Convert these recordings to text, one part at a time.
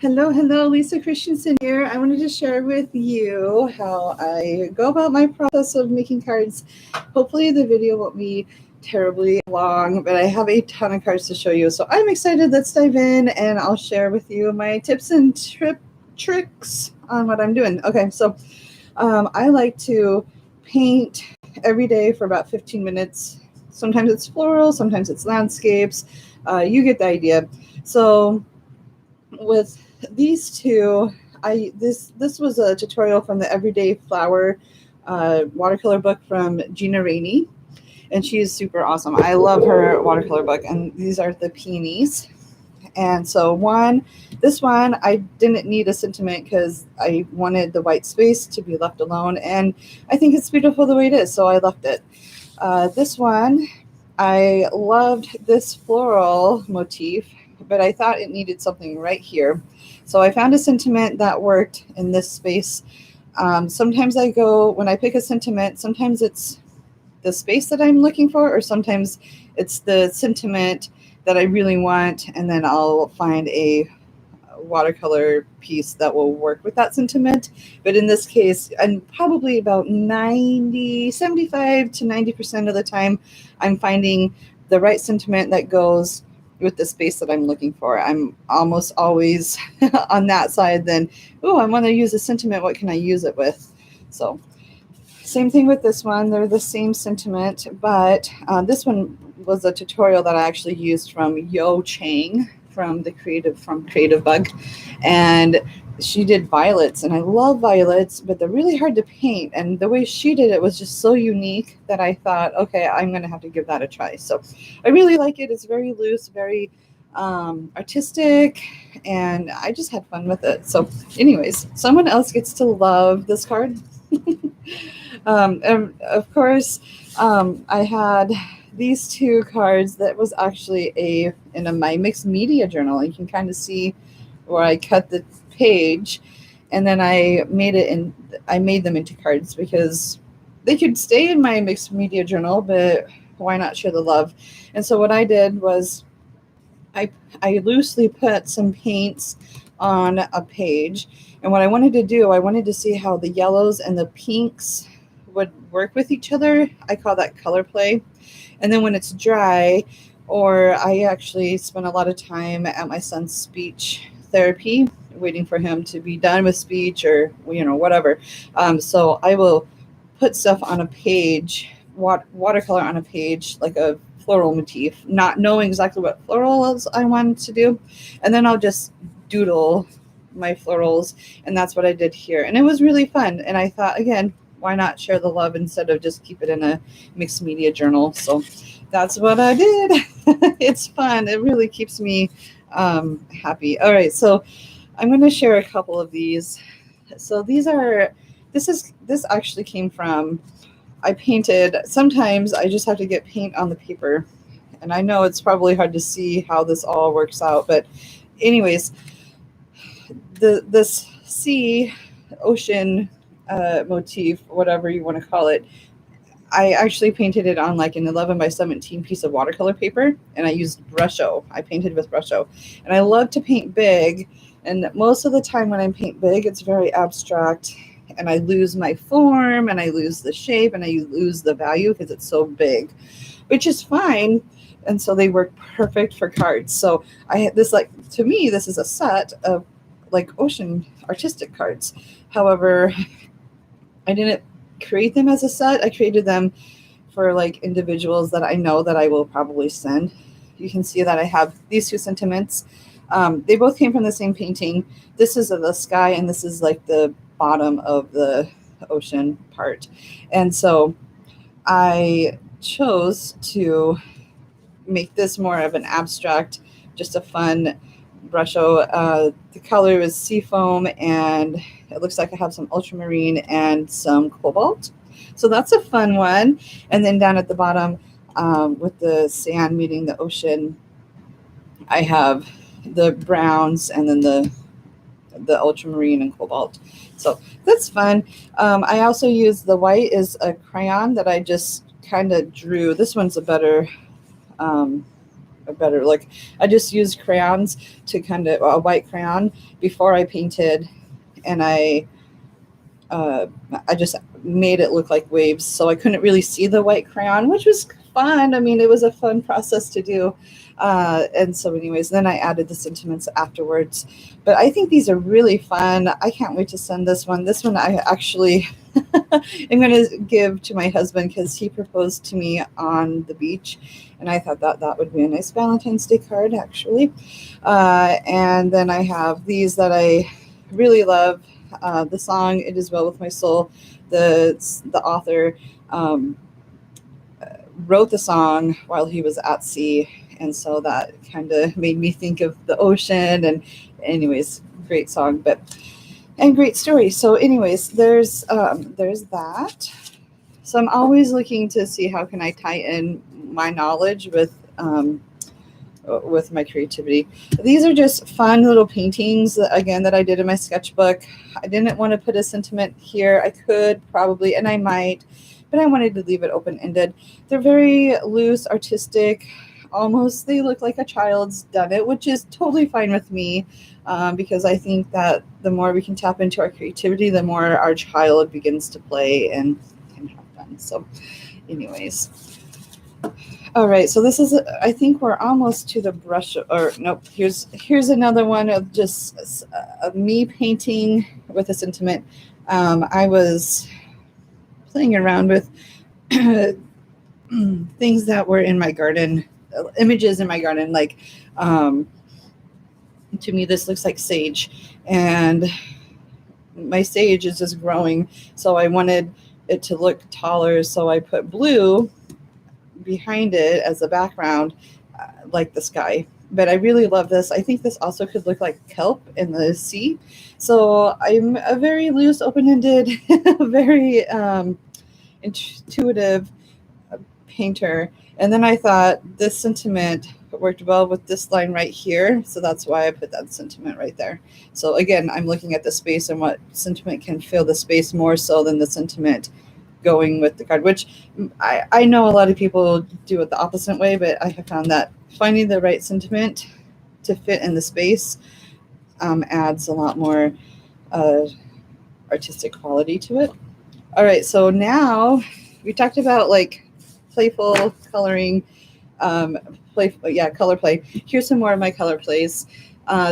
Hello, hello, Lisa Christensen here. I wanted to share with you how I go about my process of making cards. Hopefully, the video won't be terribly long, but I have a ton of cards to show you. So I'm excited. Let's dive in and I'll share with you my tips and tricks on what I'm doing. Okay, so I like to paint every day for about 15 minutes. Sometimes it's floral, sometimes it's landscapes. You get the idea. So with these two, this was a tutorial from the Everyday Flower watercolor book from Gina Rainey, and she is super awesome. I love her watercolor book, and these are the peonies. And so this one, I didn't need a sentiment because I wanted the white space to be left alone, and I think it's beautiful the way it is, so I left it. This one, I loved this floral motif, but I thought it needed something right here. So I found a sentiment that worked in this space. Sometimes when I pick a sentiment, sometimes it's the space that I'm looking for, or sometimes it's the sentiment that I really want, and then I'll find a watercolor piece that will work with that sentiment. But in this case, and probably about 75 to 90% of the time, I'm finding the right sentiment that goes with the space that I'm looking for. I'm almost always on that side. Then, oh, I want to use a sentiment. What can I use it with? So same thing with this one. They're the same sentiment, but this one was a tutorial that I actually used from Yo Chang from Creative Bug, and she did violets, and I love violets, but they're really hard to paint, and the way she did it was just so unique that I thought, okay, I'm going to have to give that a try. So I really like it. It's very loose, very artistic, and I just had fun with it. So anyways, someone else gets to love this card. And of course, I had these two cards that was actually in my mixed media journal. You can kind of see where I cut the page, and then I made them into cards because they could stay in my mixed media journal, but why not share the love? And so what I did was I loosely put some paints on a page, and what I wanted to do, I wanted to see how the yellows and the pinks would work with each other. I call that color play. And then when it's dry, or I actually spent a lot of time at my son's speech therapy, waiting for him to be done with speech or, whatever. So I will put stuff on a page, watercolor on a page, like a floral motif, not knowing exactly what florals I wanted to do. And then I'll just doodle my florals. And that's what I did here. And it was really fun. And I thought, again, why not share the love instead of just keep it in a mixed media journal? So that's what I did. It's fun. It really keeps me happy. All right, so I'm going to share a couple of these. So this actually came from, I painted. Sometimes I just have to get paint on the paper, and I know it's probably hard to see how this all works out, but anyways, this sea, ocean motif, whatever you want to call it, I actually painted it on like an 11 by 17 piece of watercolor paper, and I used Brusho. I painted with Brusho, and I love to paint big, and most of the time when I paint big, it's very abstract, and I lose my form, and I lose the shape, and I lose the value because it's so big, which is fine. And so they work perfect for cards. So I had this, like, to me, this is a set of like ocean artistic cards. However, I didn't create them as a set. I created them for like individuals that I know that I will probably send. You can see that I have these two sentiments. They both came from the same painting. This is of the sky, and this is like the bottom of the ocean part. And so I chose to make this more of an abstract, just a fun Brusho. The color is seafoam, and it looks like I have some ultramarine and some cobalt. So that's a fun one. And then down at the bottom, with the sand meeting the ocean, I have the browns and then the ultramarine and cobalt. So that's fun. I also use the white is a crayon that I just kind of drew. This one's a better a better look. I just used crayons to kind of a white crayon before I painted, and uh, I just made it look like waves, so I couldn't really see the white crayon, which was fun. I mean, it was a fun process to do. And so, anyways, then I added the sentiments afterwards. But I think these are really fun. I can't wait to send this one. This one I actually am going to give to my husband because he proposed to me on the beach, and I thought that that would be a nice Valentine's Day card, actually. And then I have these that I really love. The song "It Is Well with My Soul." The author wrote the song while he was at sea, and so that kind of made me think of the ocean. And, anyways, great song, but and great story. So, anyways, there's that. So I'm always looking to see how can I tie in my knowledge with my creativity. These are just fun little paintings, again, that I did in my sketchbook. I didn't want to put a sentiment here. I could probably, and I might, but I wanted to leave it open-ended. They're very loose, artistic, almost they look like a child's done it, which is totally fine with me, because I think that the more we can tap into our creativity, the more our child begins to play and can have fun. So anyways. All right, so this is, I think we're almost to the brush, or nope, here's another one of just me painting with a sentiment. I was playing around with things that were in my garden, images in my garden, like to me this looks like sage, and my sage is just growing, so I wanted it to look taller, so I put blue behind it as a background, like the sky. But I really love this. I think this also could look like kelp in the sea. So I'm a very loose, open-ended, very intuitive painter. And then I thought this sentiment worked well with this line right here. So that's why I put that sentiment right there. So again, I'm looking at the space and what sentiment can fill the space more so than the sentiment going with the card, which I know a lot of people do it the opposite way, but I have found that finding the right sentiment to fit in the space adds a lot more artistic quality to it. All right, so now we talked about like playful coloring, color play. Here's some more of my color plays.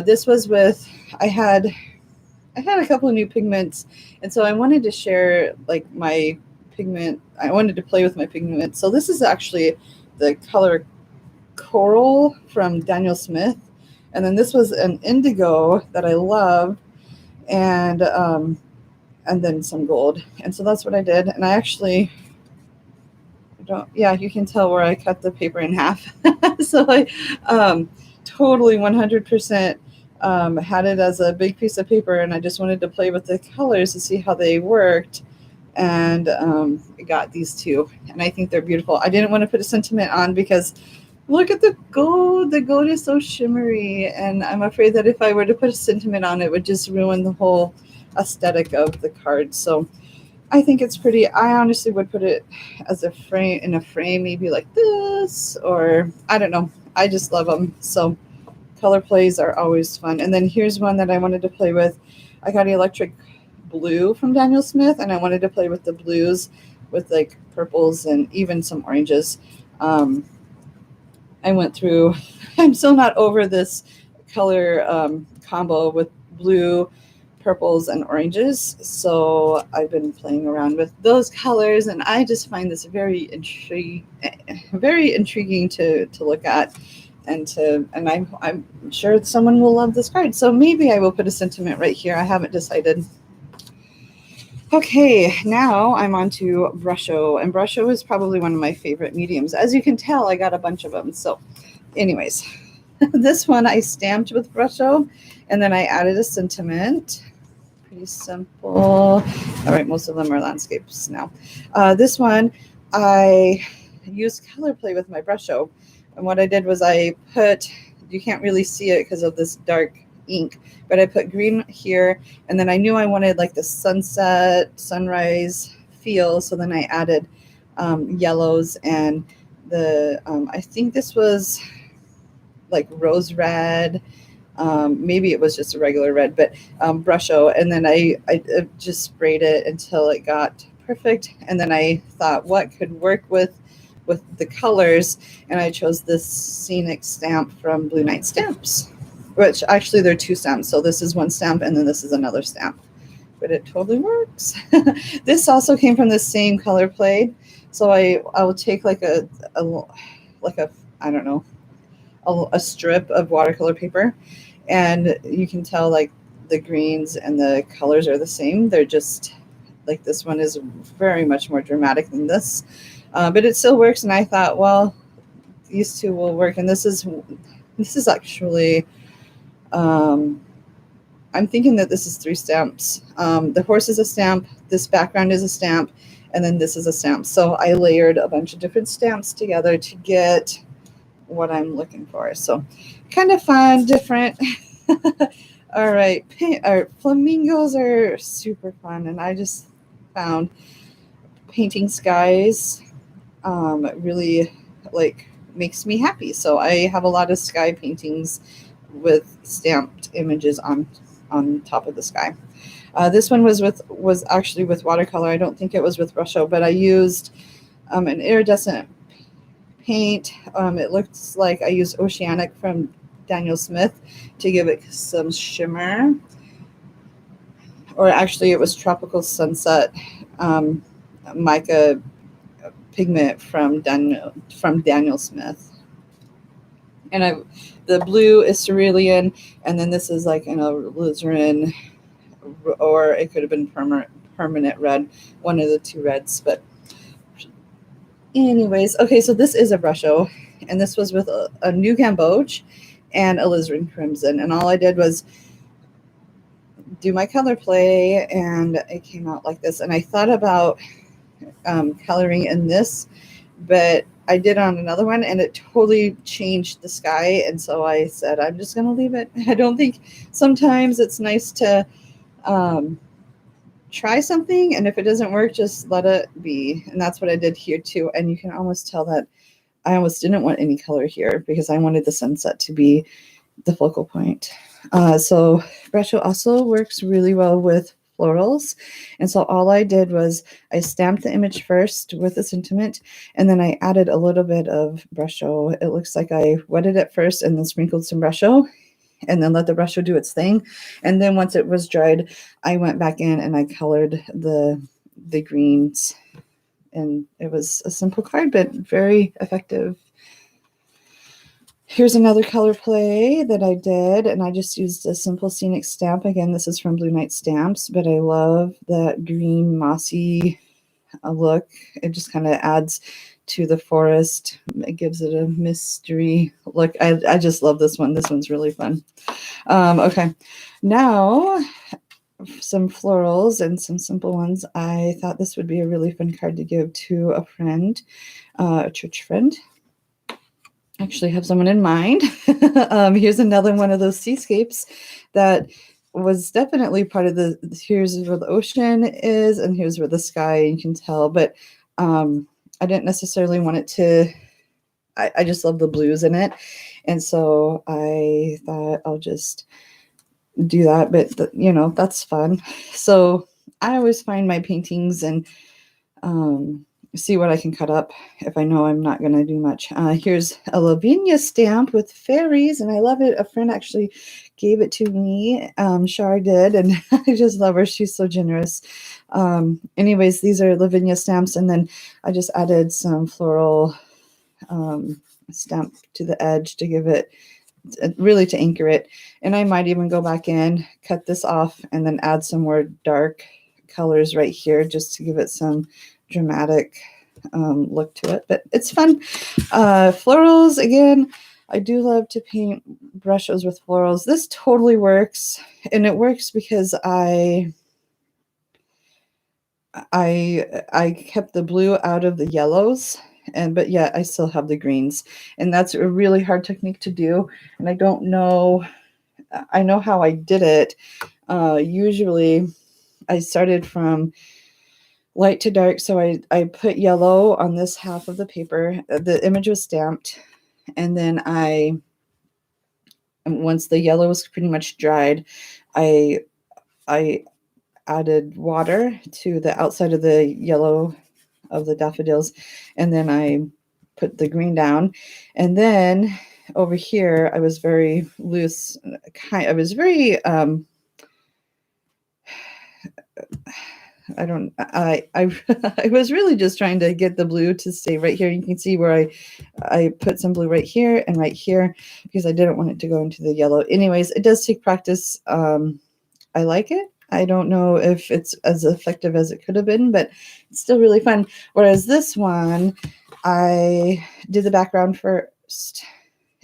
This was with, I had a couple of new pigments, and so I wanted to share like my pigment. I wanted to play with my pigment. So this is actually the color Coral from Daniel Smith, and then this was an indigo that I loved, and then some gold. And so that's what I did. And I actually you can tell where I cut the paper in half. So I totally 100% had it as a big piece of paper, and I just wanted to play with the colors to see how they worked. And I got these two, and I think they're beautiful. I didn't want to put a sentiment on because look at the gold. The gold is so shimmery, and I'm afraid that if I were to put a sentiment on, it would just ruin the whole aesthetic of the card. So I think it's pretty. I honestly would put it as a frame, in a frame, maybe like this, or I don't know. I just love them. So color plays are always fun. And then here's one that I wanted to play with. I got electric blue from Daniel Smith, and I wanted to play with the blues with like purples and even some oranges. I went through, I'm still not over this color combo with blue, purples, and oranges. So I've been playing around with those colors, and I just find this very intriguing to look at. And I'm sure someone will love this card. So maybe I will put a sentiment right here. I haven't decided. Okay, now I'm on to Brusho, and Brusho is probably one of my favorite mediums. As you can tell, I got a bunch of them. So anyways, this one I stamped with Brusho, and then I added a sentiment. Pretty simple. All right, most of them are landscapes now. This one, I used color play with my Brusho, and what I did was I put, you can't really see it because of this dark ink, but I put green here, and then I knew I wanted like the sunset, sunrise feel, so then I added yellows, and the I think this was like rose red. Maybe it was just a regular red, but Brusho. And then I just sprayed it until it got perfect. And then I thought what could work with the colors, and I chose this scenic stamp from Blue Night Stamps, which actually there are two stamps. So this is one stamp, and then this is another stamp. But it totally works. This also came from the same color plate. So I will take like a like a I don't know a strip of watercolor paper, and you can tell like the greens and the colors are the same. They're just like this one is very much more dramatic than this, but it still works. And I thought, well, these two will work. And this is actually. I'm thinking that this is three stamps. The horse is a stamp, this background is a stamp, and then this is a stamp. So I layered a bunch of different stamps together to get what I'm looking for. So kind of fun, different. All right. Our flamingos are super fun. And I just found painting skies really like makes me happy. So I have a lot of sky paintings with stamped images on top of the sky. This one was actually with watercolor. I don't think it was with Brusho, but I used an iridescent paint. It looks like I used Oceanic from Daniel Smith to give it some shimmer. Or actually, it was Tropical Sunset mica pigment from Daniel Smith. And the blue is cerulean, and then this is like an alizarin, or it could have been permanent red, one of the two reds. But anyways, okay, so this is a Brusho, and this was with a new Gamboge and alizarin crimson, and all I did was do my color play, and it came out like this. And I thought about coloring in this, but I did on another one, and it totally changed the sky. And so I said, I'm just going to leave it. I don't think sometimes it's nice to try something, and if it doesn't work, just let it be. And that's what I did here too. And you can almost tell that I almost didn't want any color here because I wanted the sunset to be the focal point. So Brusho also works really well with florals. And so all I did was I stamped the image first with a sentiment, and then I added a little bit of Brusho. It looks like I wetted it first and then sprinkled some Brusho, and then let the Brusho do its thing. And then once it was dried, I went back in and I colored the greens. And it was a simple card, but very effective. Here's another color play that I did, and I just used a simple scenic stamp. Again, this is from Blue Night Stamps, but I love that green mossy look. It just kind of adds to the forest. It gives it a mystery look. I just love this one. This one's really fun. Okay, now some florals and some simple ones. I thought this would be a really fun card to give to a friend, a church friend. Actually have someone in mind. Here's another one of those seascapes that was definitely part of the, here's where the ocean is and here's where the sky, you can tell, but I didn't necessarily want it to, I just love the blues in it. And so I thought I'll just do that, but that's fun. So I always find my paintings and see what I can cut up if I know I'm not going to do much. Here's a Lavinia stamp with fairies, and I love it. A friend actually gave it to me. Shar did, and I just love her. She's so generous. Anyways, these are Lavinia stamps, and then I just added some floral stamp to the edge to give it, really to anchor it. And I might even go back in, cut this off, and then add some more dark colors right here just to give it some dramatic look to it, but it's fun. Florals, again, I do love to paint Brushos with florals. This totally works, and it works because I kept the blue out of the yellows, but yet I still have the greens, and that's a really hard technique to do. And I don't know, I know how I did it. Usually I started from light to dark. So I put yellow on this half of the paper. The image was stamped, and then I And once the yellow was pretty much dried, I added water to the outside of the yellow of the daffodils, and then I put the green down. And then over here, I was very loose. I was very I was really just trying to get the blue to stay right here. You can see where I put some blue right here and right here because I didn't want it to go into the yellow. Anyways, it does take practice. I like it. I don't know if it's as effective as it could have been, but it's still really fun. Whereas this one, I did the background first,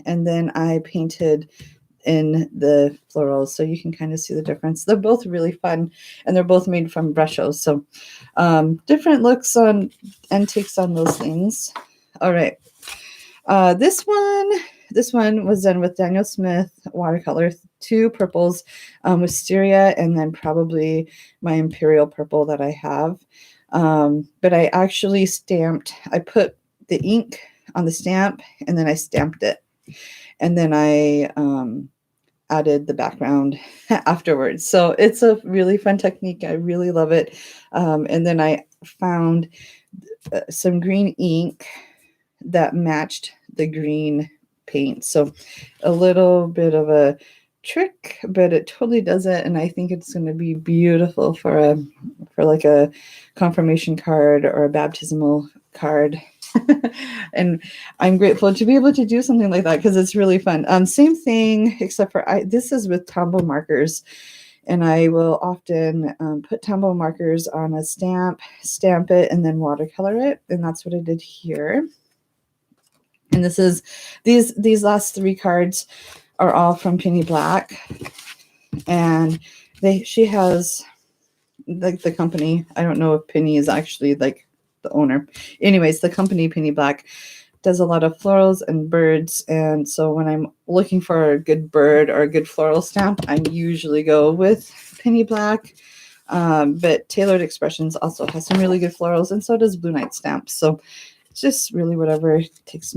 and then I painted in the florals, so you can kind of see the difference. They're both really fun, and they're both made from Brusho, so different looks on and takes on those things. All right, this one was done with Daniel Smith watercolor, 2 purples, wisteria, and then probably my imperial purple that I have. But I actually I put the ink on the stamp, and then I stamped it, and then I added the background afterwards. So it's a really fun technique. I really love it. And then I found some green ink that matched the green paint. So a little bit of a trick, but it totally does it. And I think it's going to be beautiful for like a confirmation card or a baptismal card. And I'm grateful to be able to do something like that because it's really fun. Same thing, except for this is with Tombow markers. And I will often put Tombow markers on a stamp it, and then watercolor it. And that's what I did here. And this is these last 3 cards are all from Penny Black, and she has like the company. I don't know if Penny is actually like the owner. Anyways, the company Penny Black does a lot of florals and birds, and so when I'm looking for a good bird or a good floral stamp, I usually go with Penny Black. But Tailored Expressions also has some really good florals, and so does Blue Night Stamps. So just really whatever takes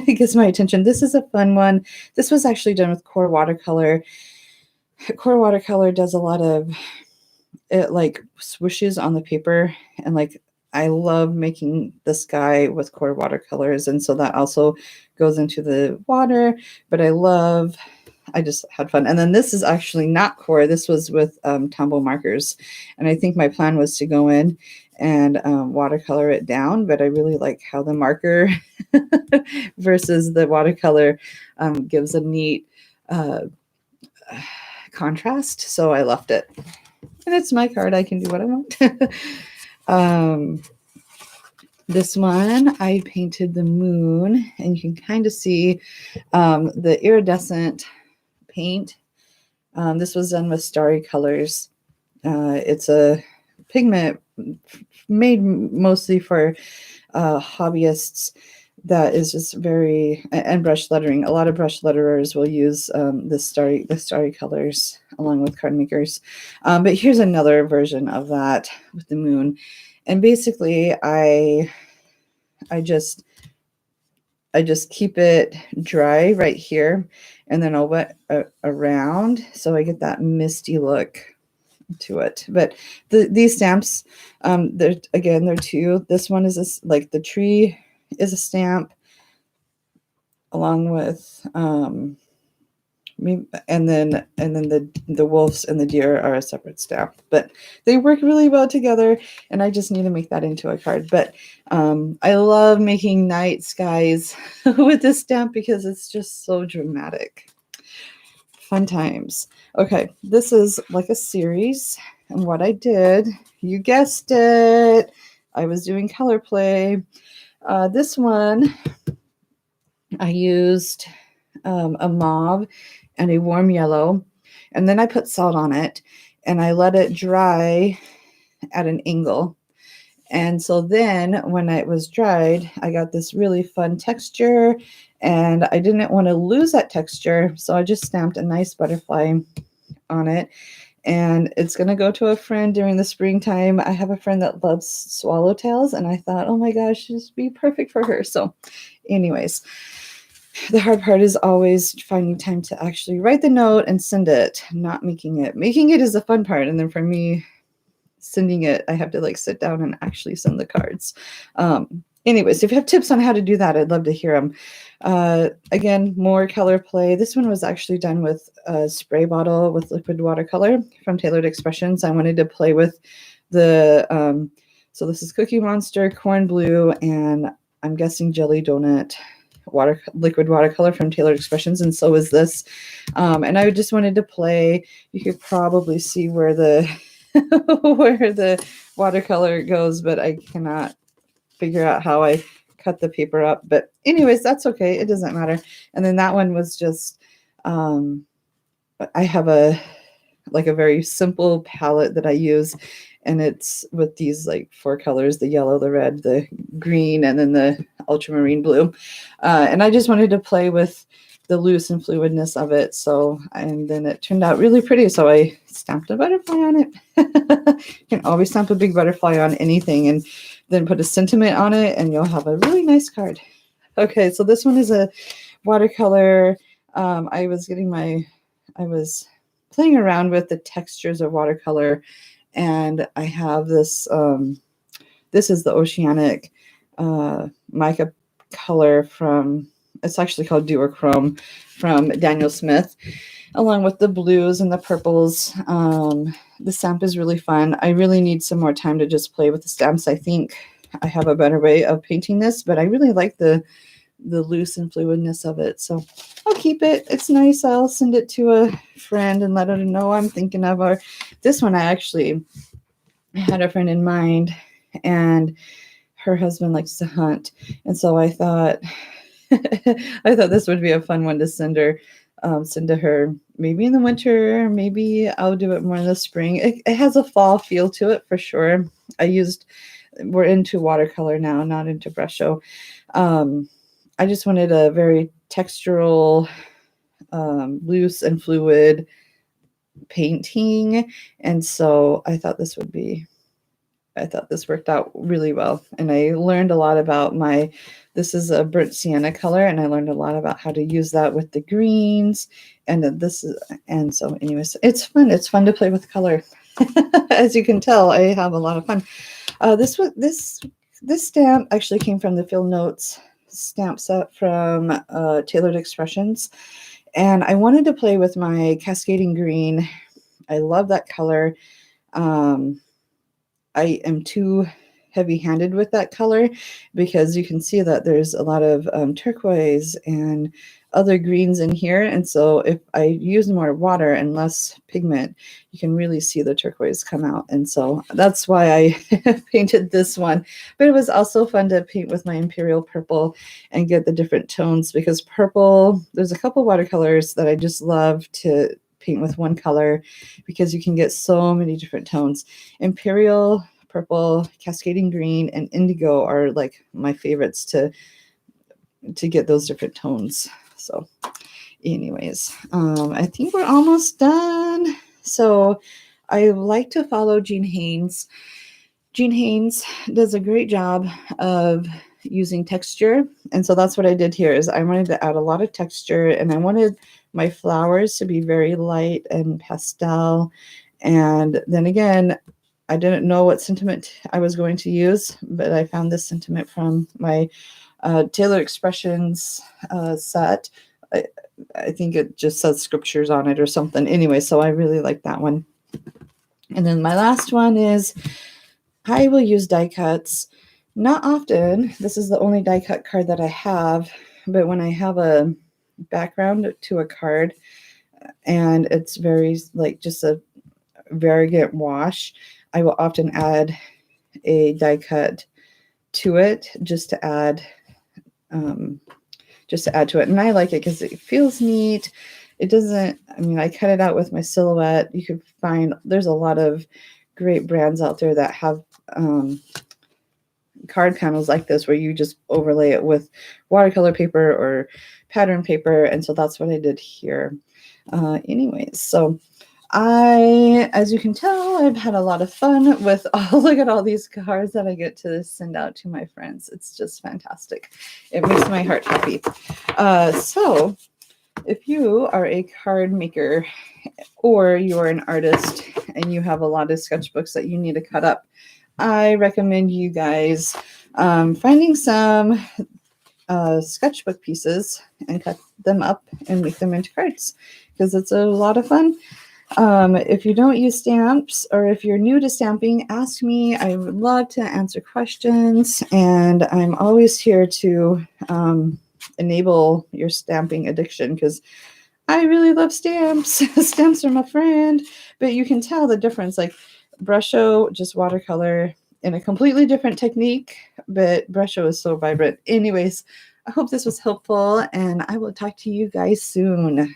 gets my attention. This is a fun one. This was actually done with Core Watercolor. Core Watercolor does a lot of it like swooshes on the paper, and like I love making the sky with Core watercolors, and so that also goes into the water. But I just had fun. And then this is actually not Core. This was with Tombow markers, and I think my plan was to go in and watercolor it down, but I really like how the marker versus the watercolor gives a neat contrast, so I left it. And it's my card. I can do what I want. This one, I painted the moon, and you can kind of see the iridescent paint. This was done with Starry Colors. It's a pigment made mostly for hobbyists that is just and brush lettering. A lot of brush letterers will use the starry colors along with card makers. But here's another version of that with the moon. And basically I just keep it dry right here, and then I'll wet around so I get that misty look to it. But these stamps, they're 2. This one is like the tree is a stamp, along with and then the wolves and the deer are a separate stamp, but they work really well together, and I just need to make that into a card. But I love making night skies with this stamp because it's just so dramatic. Fun times. Okay, this is like a series, and what I did, you guessed it, I was doing color play. This one I used a mauve and a warm yellow, and then I put salt on it, and I let it dry at an angle. And so then when it was dried, I got this really fun texture, and I didn't want to lose that texture, so I just stamped a nice butterfly on it. And it's going to go to a friend during the springtime. I have a friend that loves swallowtails, and I thought, oh my gosh, this would be perfect for her. So anyways, The hard part is always finding time to actually write the note and send it, not making it. Making it is the fun part. And then for me, sending it, I have to like sit down and actually send the cards. Anyways, if you have tips on how to do that, I'd love to hear them. Again, more color play. This one was actually done with a spray bottle with liquid watercolor from Tailored Expressions. I wanted to play with the, so this is Cookie Monster, Corn Blue, and I'm guessing Jelly Donut liquid watercolor from Tailored Expressions, and so is this. And I just wanted to play. You could probably see where the where the watercolor goes, but I cannot figure out how I cut the paper up. But anyways, that's okay. It doesn't matter. And then that one was just, I have a very simple palette that I use, and it's with these like 4 colors: the yellow, the red, the green, and then the ultramarine blue. And I just wanted to play with the loose and fluidness of it. So, and then it turned out really pretty. So I stamped a butterfly on it. You can always stamp a big butterfly on anything and then put a sentiment on it, and you'll have a really nice card. Okay, so this one is a watercolor. I was playing around with the textures of watercolor, and I have this, this is the Oceanic mica color from, it's actually called Duochrome from Daniel Smith, along with the blues and the purples. The stamp is really fun. I really need some more time to just play with the stamps. I think I have a better way of painting this, but I really like the loose and fluidness of it. So I'll keep it. It's nice. I'll send it to a friend and let her know I'm thinking of her. This one I had a friend in mind, and her husband likes to hunt. And so I thought this would be a fun one to send to her maybe in the winter. Maybe I'll do it more in the spring. It has a fall feel to it for sure. We're into watercolor now, not into Brusho. I just wanted a very textural, loose and fluid painting. And so I thought this worked out really well. And I learned a lot about this is a burnt sienna color, and I learned a lot about how to use that with the greens. And so anyways, it's fun. It's fun to play with color. As you can tell, I have a lot of fun. This stamp actually came from the Field Notes stamp set from Tailored Expressions, and I wanted to play with my Cascading Green. I love that color. I am too heavy-handed with that color because you can see that there's a lot of turquoise and other greens in here. And so if I use more water and less pigment, you can really see the turquoise come out. And so that's why I painted this one. But it was also fun to paint with my Imperial Purple and get the different tones, because purple, there's a couple watercolors that I just love to paint with one color because you can get so many different tones. Imperial Purple, Cascading Green, and Indigo are like my favorites to get those different tones. So anyways, I think we're almost done. So I like to follow Jean Haynes. Jean Haynes does a great job of using texture. And so that's what I did here. Is I wanted to add a lot of texture, and I wanted my flowers to be very light and pastel. And then again, I didn't know what sentiment I was going to use, but I found this sentiment from my Tailored Expressions set. I think it just says scriptures on it or something. Anyway, so I really like that one. And then my last one is I will use die cuts. Not often. This is the only die cut card that I have, but when I have a background to a card and it's very like just a variegate wash, I will often add a die cut to it just to add to it. And I like it because it feels neat. It doesn't, I mean, I cut it out with my silhouette. You could find, there's a lot of great brands out there that have card panels like this where you just overlay it with watercolor paper or pattern paper. And so that's what I did here. Anyways, so As you can tell, I've had a lot of fun with, oh, look at all these cards that I get to send out to my friends. It's just fantastic. It makes my heart happy. So if you are a card maker or you're an artist and you have a lot of sketchbooks that you need to cut up, I recommend you guys finding some sketchbook pieces and cut them up and make them into cards, because it's a lot of fun. If you don't use stamps, or if you're new to stamping, ask me. I would love to answer questions, and I'm always here to enable your stamping addiction, because I really love stamps. Stamps are my friend. But you can tell the difference, like Brusho, just watercolor in a completely different technique, but Brusho is so vibrant. Anyways, I hope this was helpful, and I will talk to you guys soon.